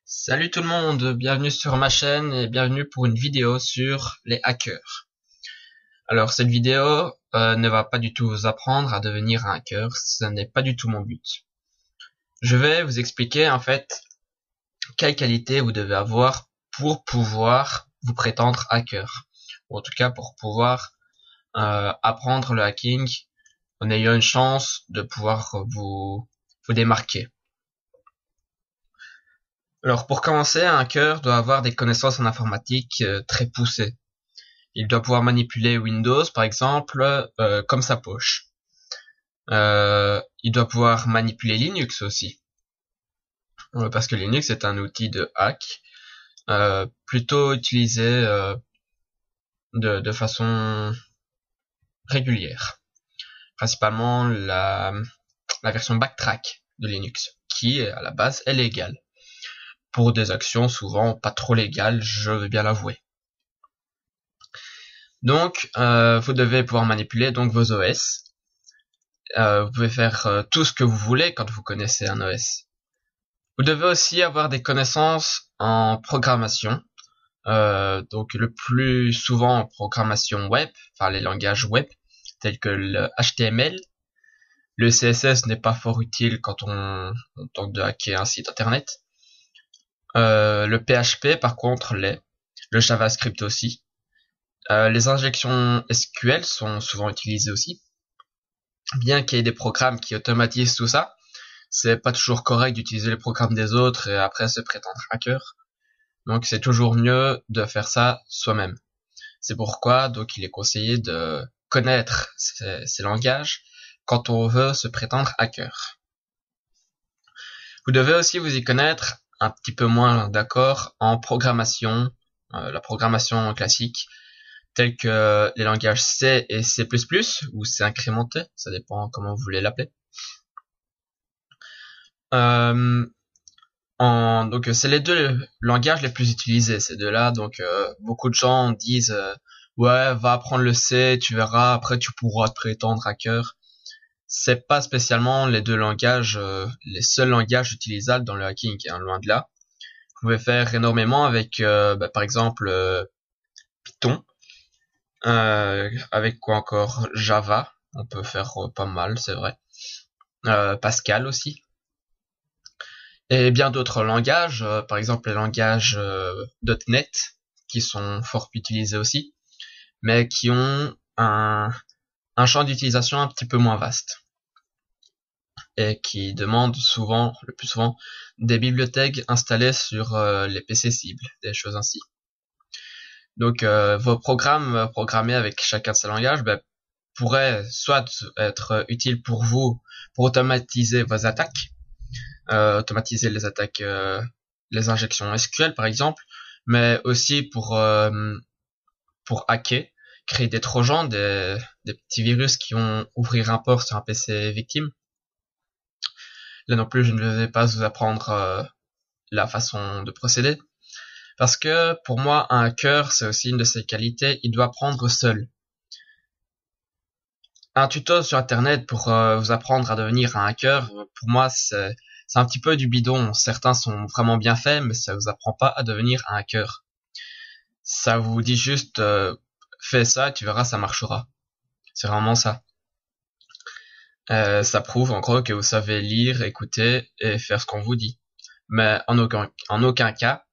Salut tout le monde, bienvenue sur ma chaîne et bienvenue pour une vidéo sur les hackers. Alors cette vidéo ne va pas du tout vous apprendre à devenir un hacker, ce n'est pas du tout mon but. Je vais vous expliquer en fait quelles qualités vous devez avoir pour pouvoir vous prétendre hacker. Ou en tout cas pour pouvoir apprendre le hacking en ayant une chance de pouvoir vous démarquer. Alors pour commencer, un hacker doit avoir des connaissances en informatique très poussées. Il doit pouvoir manipuler Windows, par exemple, comme sa poche. Il doit pouvoir manipuler Linux aussi, parce que Linux est un outil de hack plutôt utilisé de façon régulière. Principalement la version backtrack de Linux, qui à la base est légale. Pour des actions souvent pas trop légales, je vais bien l'avouer. Donc, vous devez pouvoir manipuler donc vos OS. Vous pouvez faire tout ce que vous voulez quand vous connaissez un OS. Vous devez aussi avoir des connaissances en programmation. Donc le plus souvent en programmation web, enfin les langages web, tels que le HTML. Le CSS n'est pas fort utile quand on tente de hacker un site internet. Le PHP par contre l'est. Le JavaScript aussi. Les injections SQL sont souvent utilisées aussi. Bien qu'il y ait des programmes qui automatisent tout ça, c'est pas toujours correct d'utiliser les programmes des autres et après se prétendre hacker. Donc c'est toujours mieux de faire ça soi-même. C'est pourquoi donc il est conseillé de connaître ces langages quand on veut se prétendre hacker. Vous devez aussi vous y connaître un petit peu moins d'accord en programmation, la programmation classique, tels que les langages C et C++ ou C incrémenté, ça dépend comment vous voulez l'appeler. Donc c'est les deux langages les plus utilisés, ces deux-là. Donc beaucoup de gens disent ouais, va apprendre le C, tu verras, après tu pourras te prétendre hacker. C'est pas spécialement les deux langages, les seuls langages utilisables dans le hacking, hein, loin de là. Vous pouvez faire énormément avec, par exemple, Python. Avec quoi encore? Java, on peut faire pas mal, c'est vrai. Pascal aussi. Et bien d'autres langages, par exemple les langages .NET, qui sont fort utilisés aussi, mais qui ont un champ d'utilisation un petit peu moins vaste. Et qui demandent souvent, le plus souvent, des bibliothèques installées sur les PC cibles, des choses ainsi. Donc vos programmes programmés avec chacun de ces langages pourraient soit être utiles pour vous pour automatiser vos attaques, automatiser les attaques, les injections SQL par exemple, mais aussi pour hacker, créer des trojans, des petits virus qui vont ouvrir un port sur un PC victime. Là non plus, je ne vais pas vous apprendre la façon de procéder. Parce que pour moi, un hacker, c'est aussi une de ses qualités, il doit apprendre seul. Un tuto sur internet pour vous apprendre à devenir un hacker, pour moi, c'est un petit peu du bidon. Certains sont vraiment bien faits, mais ça vous apprend pas à devenir un hacker. Ça vous dit juste, fais ça, tu verras, ça marchera. C'est vraiment ça. Ça prouve en gros que vous savez lire, écouter et faire ce qu'on vous dit. Mais en aucun cas,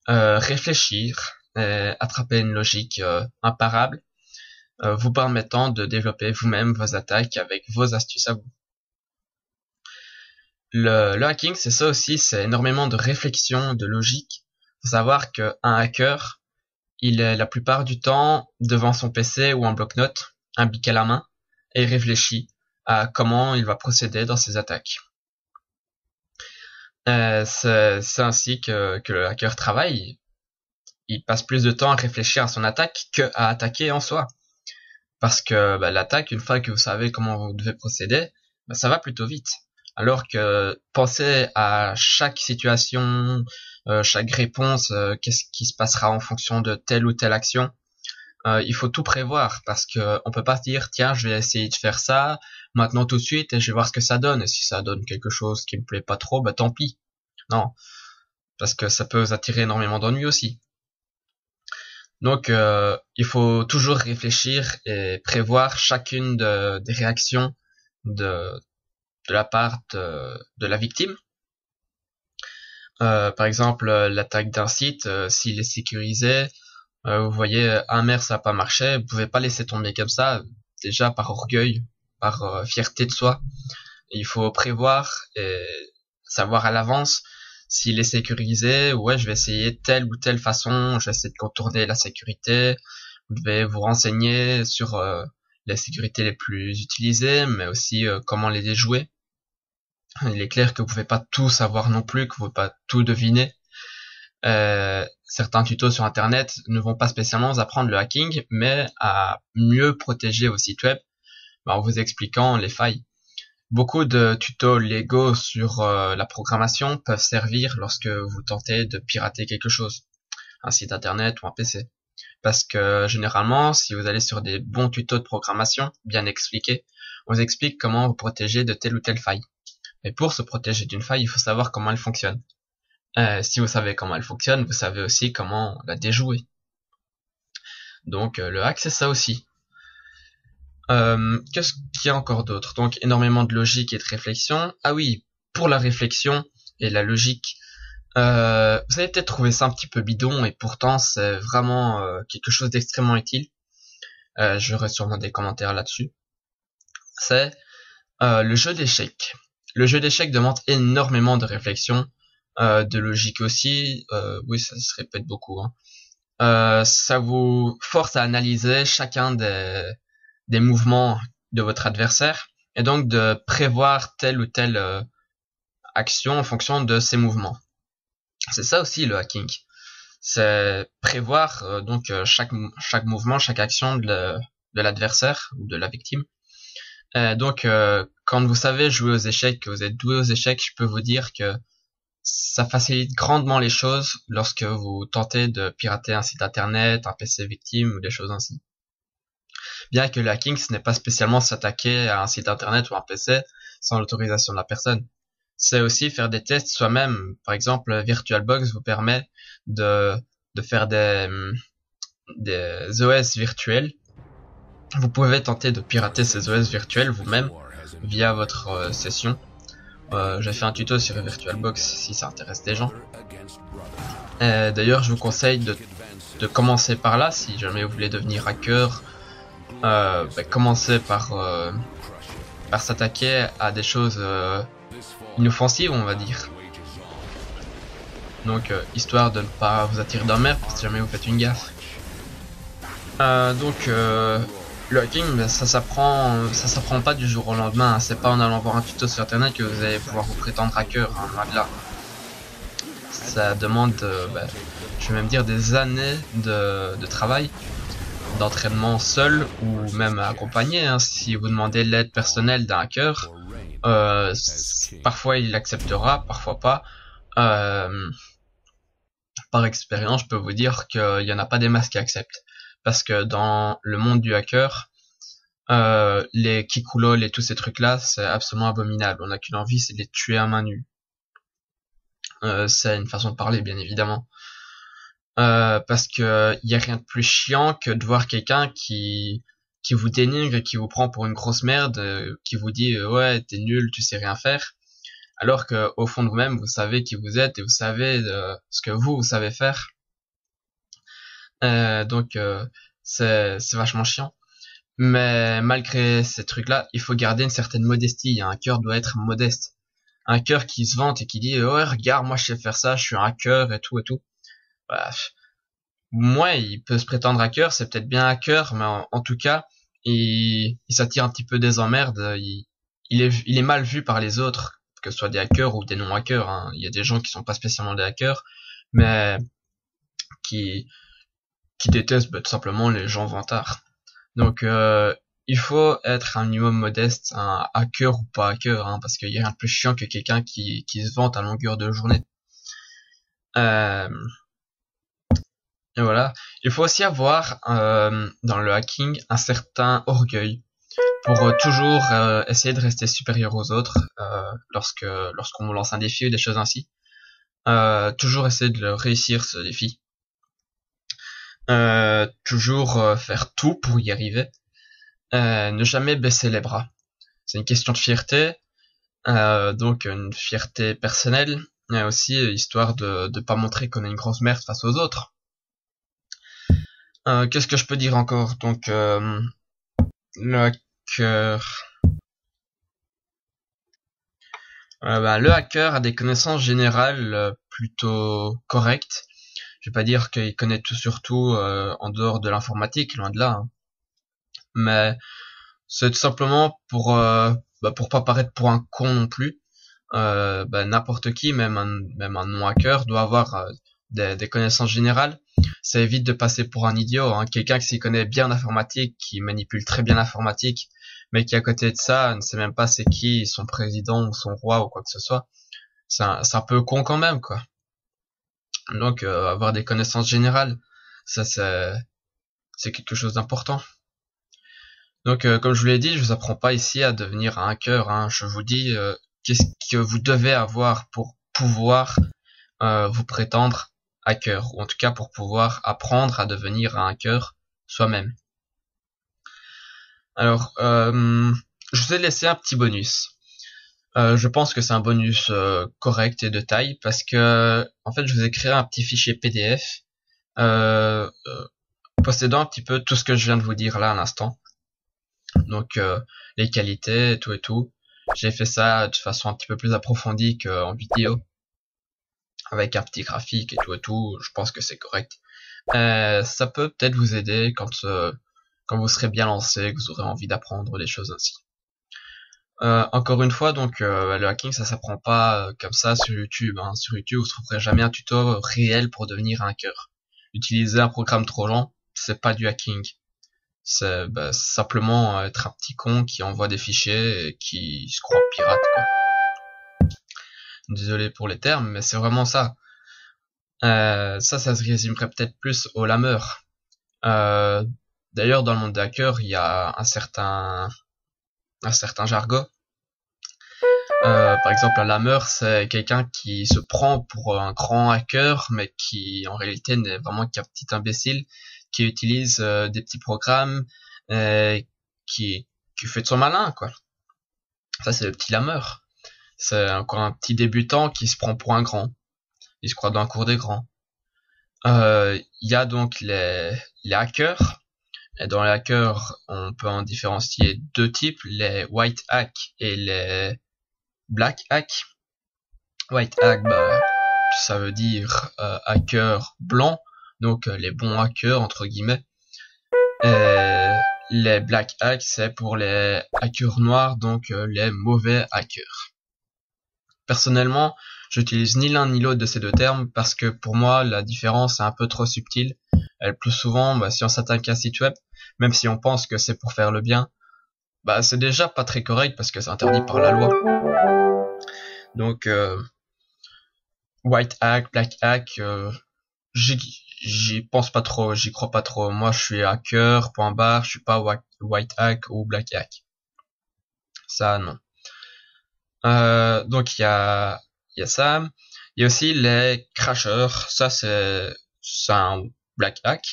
réfléchir et attraper une logique imparable, vous permettant de développer vous-même vos attaques avec vos astuces à vous. Le hacking, c'est ça aussi, c'est énormément de réflexion, de logique. Faut savoir qu'un hacker, il est la plupart du temps devant son PC ou en bloc-notes, un bic à la main, et il réfléchit à comment il va procéder dans ses attaques. C'est ainsi que le hacker travaille. Il passe plus de temps à réfléchir à son attaque que à attaquer en soi. Parce que l'attaque, une fois que vous savez comment vous devez procéder, ça va plutôt vite. Alors que penser à chaque situation, chaque réponse, qu'est-ce qui se passera en fonction de telle ou telle action, il faut tout prévoir parce que on peut pas se dire tiens je vais essayer de faire ça maintenant tout de suite et je vais voir ce que ça donne. Et si ça donne quelque chose qui me plaît pas trop, tant pis. Non, parce que ça peut vous attirer énormément d'ennuis aussi. Donc il faut toujours réfléchir et prévoir chacune des réactions de la part de la victime. Par exemple, l'attaque d'un site, s'il est sécurisé, vous voyez, merde, ça n'a pas marché, vous pouvez pas laisser tomber comme ça, déjà par orgueil, par fierté de soi. Il faut prévoir et savoir à l'avance s'il est sécurisé, ouais, je vais essayer telle ou telle façon, je vais essayer de contourner la sécurité. Vous devez vous renseigner sur les sécurités les plus utilisées, mais aussi comment les déjouer. Il est clair que vous pouvez pas tout savoir non plus, que vous pouvez pas tout deviner. Certains tutos sur internet ne vont pas spécialement vous apprendre le hacking, mais à mieux protéger vos sites web en vous expliquant les failles. Beaucoup de tutos légaux sur la programmation peuvent servir lorsque vous tentez de pirater quelque chose, un site internet ou un PC. Parce que généralement, si vous allez sur des bons tutos de programmation bien expliqués, on vous explique comment vous protéger de telle ou telle faille. Mais pour se protéger d'une faille, il faut savoir comment elle fonctionne. Si vous savez comment elle fonctionne, vous savez aussi comment la déjouer. Donc le hack, c'est ça aussi. Qu'est-ce qu'il y a encore d'autre? Donc énormément de logique et de réflexion. Ah oui, pour la réflexion et la logique, vous allez peut-être trouver ça un petit peu bidon et pourtant c'est vraiment quelque chose d'extrêmement utile. J'aurai sûrement des commentaires là-dessus. C'est le jeu d'échecs. Le jeu d'échecs demande énormément de réflexion, de logique aussi. Oui, ça se répète beaucoup. Ça vous force à analyser chacun des mouvements de votre adversaire et donc de prévoir telle ou telle action en fonction de ces mouvements. C'est ça aussi le hacking. C'est prévoir chaque mouvement, chaque action de l'adversaire ou de la victime. Donc quand vous savez jouer aux échecs, que vous êtes doué aux échecs, je peux vous dire que ça facilite grandement les choses lorsque vous tentez de pirater un site internet, un PC victime ou des choses ainsi. Bien que le hacking, ce n'est pas spécialement s'attaquer à un site internet ou un PC sans l'autorisation de la personne. C'est aussi faire des tests soi-même. Par exemple, VirtualBox vous permet de faire des OS virtuels. Vous pouvez tenter de pirater ces OS virtuels vous-même via votre session. J'ai fait un tuto sur VirtualBox si ça intéresse des gens. D'ailleurs, je vous conseille de commencer par là si jamais vous voulez devenir hacker. Commencer par s'attaquer à des choses inoffensives, on va dire. Donc, histoire de ne pas vous attirer d'emmerde si jamais vous faites une gaffe. Le hacking, ça s'apprend pas du jour au lendemain. C'est pas en allant voir un tuto sur internet que vous allez pouvoir vous prétendre hacker, loin de là. Ça demande, je vais même dire, des années de travail, d'entraînement seul ou même accompagné. Si vous demandez l'aide personnelle d'un hacker, parfois il acceptera, parfois pas. Par expérience, je peux vous dire qu'il y en a pas des masses qui acceptent. Parce que dans le monde du hacker, les kikulol et tous ces trucs-là, c'est absolument abominable. On n'a qu'une envie, c'est de les tuer à main nue. C'est une façon de parler, bien évidemment. Parce que y a rien de plus chiant que de voir quelqu'un qui vous dénigre, qui vous prend pour une grosse merde, qui vous dit ouais t'es nul, tu sais rien faire, alors que au fond de vous-même vous savez qui vous êtes et vous savez ce que vous savez faire. C'est vachement chiant. Mais malgré ces trucs-là, il faut garder une certaine modestie. Un hacker doit être modeste. Un hacker qui se vante et qui dit ouais regarde moi je sais faire ça, je suis un hacker et tout. Bah, moi il peut se prétendre hacker, c'est peut-être bien hacker, mais en tout cas il s'attire un petit peu des emmerdes. Il est mal vu par les autres, que ce soit des hackers ou des non hackers. Il y a des gens qui sont pas spécialement des hackers, mais qui détestent tout simplement les gens vantards. Donc il faut être un minimum modeste, un hacker ou pas hacker, parce qu'il y a rien de plus chiant que quelqu'un qui se vante à longueur de journée. Et voilà. Il faut aussi avoir dans le hacking un certain orgueil pour toujours essayer de rester supérieur aux autres lorsqu'on lance un défi ou des choses ainsi. toujours essayer de réussir ce défi. Toujours faire tout pour y arriver. Ne jamais baisser les bras. C'est une question de fierté, donc une fierté personnelle, mais aussi histoire de pas montrer qu'on est une grosse merde face aux autres. Qu'est-ce que je peux dire encore? Donc le hacker. Le hacker a des connaissances générales plutôt correctes. Je vais pas dire qu'il connaît tout sur tout en dehors de l'informatique, loin de là. Hein. Mais c'est tout simplement pour pas paraître pour un con non plus. N'importe qui, même un non-hacker, doit avoir des connaissances générales. Ça évite de passer pour un idiot. Hein. Quelqu'un qui s'y connaît bien en informatique, qui manipule très bien l'informatique, mais qui à côté de ça ne sait même pas c'est qui son président ou son roi ou quoi que ce soit. C'est un peu con quand même, quoi. Donc avoir des connaissances générales, ça c'est quelque chose d'important. Donc comme je vous l'ai dit, je vous apprends pas ici à devenir un hacker. Hein. Je vous dis qu'est-ce que vous devez avoir pour pouvoir vous prétendre hacker, ou en tout cas pour pouvoir apprendre à devenir un hacker soi-même. Alors, je vous ai laissé un petit bonus. Je pense que c'est un bonus correct et de taille parce que en fait je vous ai créé un petit fichier PDF possédant un petit peu tout ce que je viens de vous dire là à l'instant. Donc les qualités et tout. J'ai fait ça de façon un petit peu plus approfondie qu'en vidéo, avec un petit graphique et tout. Je pense que c'est correct. Ça peut peut-être vous aider quand vous serez bien lancé, que vous aurez envie d'apprendre des choses ainsi. Encore une fois, donc le hacking, ça s'apprend pas comme ça sur YouTube. Hein. Sur YouTube, vous trouverez jamais un tuto réel pour devenir un hacker. Utiliser un programme trop lent, c'est pas du hacking. C'est simplement être un petit con qui envoie des fichiers et qui se croit pirate, quoi. Désolé pour les termes, mais c'est vraiment ça. Ça se résumerait peut-être plus au lameur. D'ailleurs, dans le monde des hackers, il y a un certain jargon. Par exemple, un lameur, c'est quelqu'un qui se prend pour un grand hacker, mais qui en réalité n'est vraiment qu'un petit imbécile qui utilise des petits programmes, qui fait de son malin, quoi. Ça, c'est le petit lameur. C'est encore un petit débutant qui se prend pour un grand. Il se croit dans le cours des grands. Il y a donc les hackers. Et dans les hackers, on peut en différencier deux types, les white hacks et les black hacks. White hack, ça veut dire hacker blanc, donc les bons hackers entre guillemets. Et les black hacks, c'est pour les hackers noirs, donc les mauvais hackers. Personnellement, j'utilise ni l'un ni l'autre de ces deux termes parce que pour moi, la différence est un peu trop subtile. Le plus souvent, si on s'attaque à un site web, même si on pense que c'est pour faire le bien, c'est déjà pas très correct parce que c'est interdit par la loi. Donc, white hack, black hack, j'y pense pas trop, j'y crois pas trop. Moi, je suis hacker, point barre, je suis pas white hack ou black hack. Ça, non. Donc, il y a ça. Il y a aussi les crashers. Ça, c'est un black hack.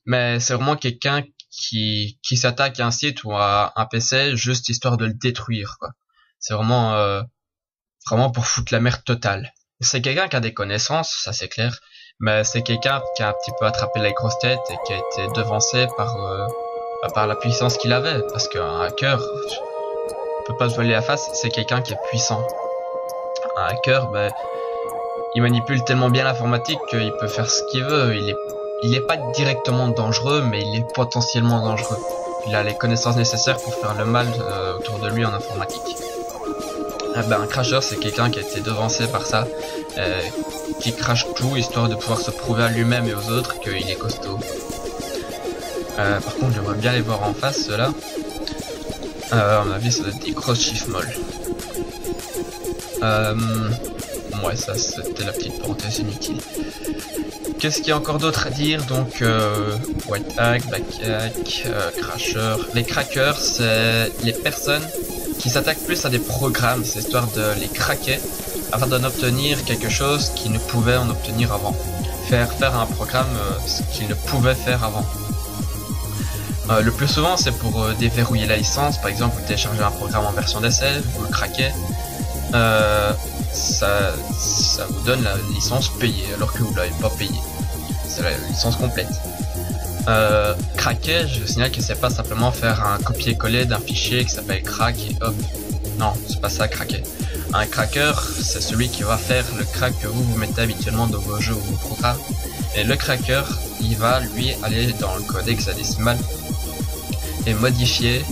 Mais c'est vraiment quelqu'un qui s'attaque à un site ou à un PC juste histoire de le détruire, quoi. C'est vraiment pour foutre la merde totale. C'est quelqu'un qui a des connaissances, ça c'est clair, mais c'est quelqu'un qui a un petit peu attrapé la grosse tête et qui a été devancé par la puissance qu'il avait, parce qu'un hacker, on peut pas se voiler la face, c'est quelqu'un qui est puissant. Un hacker, il manipule tellement bien l'informatique qu'il peut faire ce qu'il veut. Il est pas directement dangereux, mais il est potentiellement dangereux. Il a les connaissances nécessaires pour faire le mal autour de lui en informatique. Un crasher, c'est quelqu'un qui a été devancé par ça, qui crache tout histoire de pouvoir se prouver à lui-même et aux autres qu'il est costaud. Par contre, j'aimerais bien les voir en face, ceux-là. À mon avis, ça doit être des grosses chiffres molles. Ouais, ça c'était la petite parenthèse inutile. Qu'est-ce qu'il y a encore d'autre à dire? Donc, white hack, black hack, crasher. Les crackers, c'est les personnes qui s'attaquent plus à des programmes, c'est histoire de les craquer afin d'en obtenir quelque chose qu'il ne pouvait en obtenir avant. Faire un programme ce qu'il ne pouvait faire avant. Le plus souvent c'est pour déverrouiller la licence. Par exemple, vous téléchargez un programme en version d'essai, vous le craquez, ça vous donne la licence payée alors que vous l'avez pas payée. C'est la licence complète. Craquer, je vous signale que c'est pas simplement faire un copier-coller d'un fichier qui s'appelle crack et hop. Non, c'est pas ça, craquer. Un cracker, c'est celui qui va faire le crack que vous mettez habituellement dans vos jeux ou vos programmes. Et le cracker, il va lui aller dans le code hexadécimal et modifier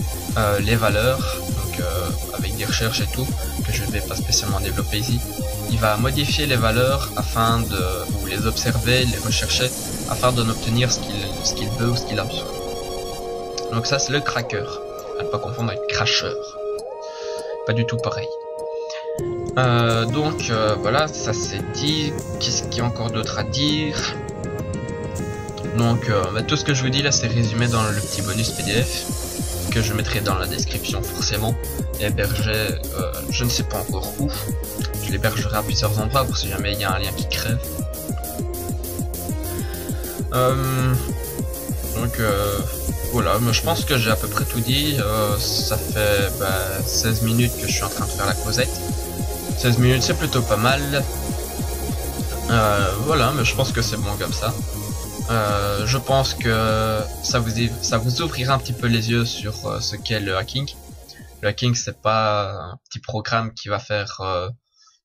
les valeurs, donc avec des recherches et tout, que je ne vais pas spécialement développer ici. Il va modifier les valeurs afin ou les observer, les rechercher, afin d'en obtenir ce qu'il veut ou ce qu'il a besoin. Donc ça c'est le cracker, à ne pas confondre avec crasher. Pas du tout pareil. Donc voilà, ça c'est dit. Qu'est-ce qu'il y a encore d'autre à dire? Donc tout ce que je vous dis là c'est résumé dans le petit bonus PDF que je mettrai dans la description forcément, et hébergé je ne sais pas encore où. Je l'hébergerai à plusieurs endroits pour si jamais il y a un lien qui crève. Donc voilà, mais je pense que j'ai à peu près tout dit. Ça fait 16 minutes que je suis en train de faire la causette. 16 minutes c'est plutôt pas mal. Voilà, mais je pense que c'est bon comme ça. Je pense que ça vous ouvrira un petit peu les yeux sur ce qu'est le hacking. Le hacking c'est pas un petit programme qui va faire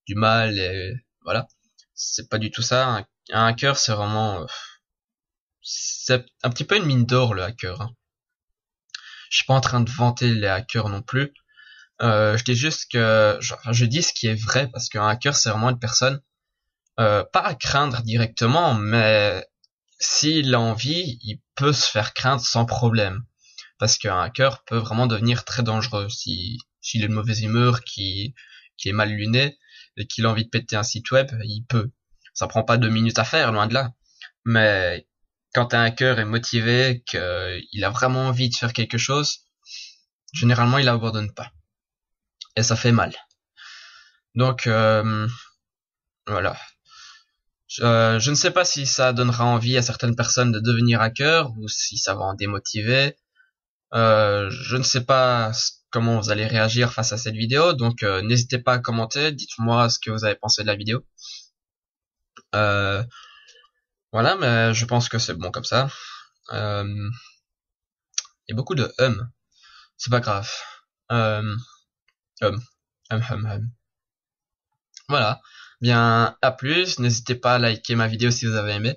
du mal et voilà. C'est pas du tout ça. Un hacker c'est vraiment... c'est un petit peu une mine d'or le hacker. Hein. Je suis pas en train de vanter les hackers non plus. Je dis juste que... je dis ce qui est vrai parce qu'un hacker c'est vraiment une personne pas à craindre directement, mais s'il a envie, il peut se faire craindre sans problème. Parce qu'un hacker peut vraiment devenir très dangereux s'il est de mauvaise humeur, qui est mal luné, et qu'il a envie de péter un site web, il peut. Ça prend pas 2 minutes à faire, loin de là. Mais quand un hacker est motivé, qu'il a vraiment envie de faire quelque chose, généralement il abandonne pas. Et ça fait mal. Donc voilà. Je ne sais pas si ça donnera envie à certaines personnes de devenir hacker ou si ça va en démotiver. Je ne sais pas comment vous allez réagir face à cette vidéo, donc n'hésitez pas à commenter, dites-moi ce que vous avez pensé de la vidéo. Voilà, mais je pense que c'est bon comme ça. Il y a beaucoup de c'est pas grave. Voilà. Bien, à plus, n'hésitez pas à liker ma vidéo si vous avez aimé.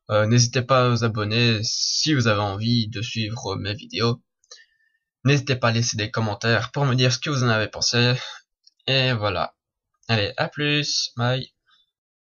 N'hésitez pas à vous abonner si vous avez envie de suivre mes vidéos. N'hésitez pas à laisser des commentaires pour me dire ce que vous en avez pensé. Et voilà. Allez, à plus, bye.